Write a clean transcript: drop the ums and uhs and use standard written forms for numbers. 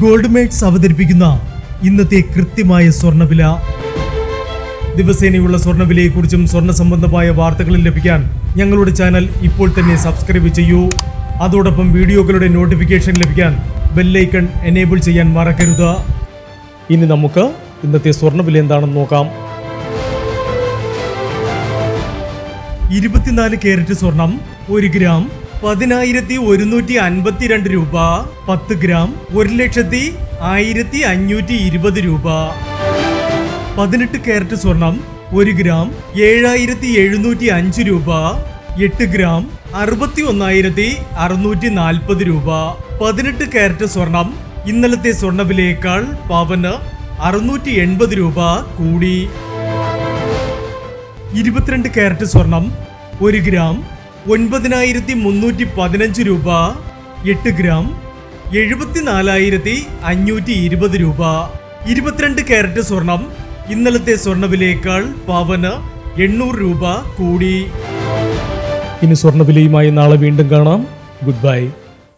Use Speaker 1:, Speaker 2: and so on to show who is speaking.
Speaker 1: Gold makes അവതരിപ്പിക്കുന്ന ഇന്നത്തെ കൃത്യമായ സ്വർണ്ണവില. ദിവസേനയുള്ള സ്വർണ്ണവിലയെക്കുറിച്ചും സ്വർണ്ണ സംബന്ധമായ വാർത്തകളും ലഭിക്കാൻ ഞങ്ങളുടെ ചാനൽ ഇപ്പോൾ തന്നെ സബ്സ്ക്രൈബ് ചെയ്യൂ. അതോടൊപ്പം വീഡിയോകളുടെ നോട്ടിഫിക്കേഷൻ ലഭിക്കാൻ ബെല്ലൈക്കൺ എനേബിൾ ചെയ്യാൻ മറക്കരുത്. ഇനി നമുക്ക് ഇന്നത്തെ സ്വർണ്ണവില എന്താണെന്ന് നോക്കാം. 24 കാരറ്റ് സ്വർണം 1 ഗ്രാം 10,152 രൂപ. 10 ഗ്രാം 1,01,520 രൂപ. 18 കാരറ്റ് സ്വർണം 1 ഗ്രാം 7,705 രൂപ. 8 ഗ്രാം 61,640 രൂപ. 18 കാരറ്റ് സ്വർണം ഇന്നലത്തെ സ്വർണ്ണവിലയേക്കാൾ പവന് 680 രൂപ കൂടി. 22 കാരറ്റ് സ്വർണം 1 ഗ്രാം 9,315 രൂപ. 8 ഗ്രാം 74,520 രൂപ. 22 കാരറ്റ് സ്വർണം ഇന്നലത്തെ സ്വർണ്ണവിലയേക്കാൾ പവന് 800 രൂപ കൂടി. ഇനി സ്വർണ്ണവിലയുമായി നാളെ വീണ്ടും കാണാം. Good bye.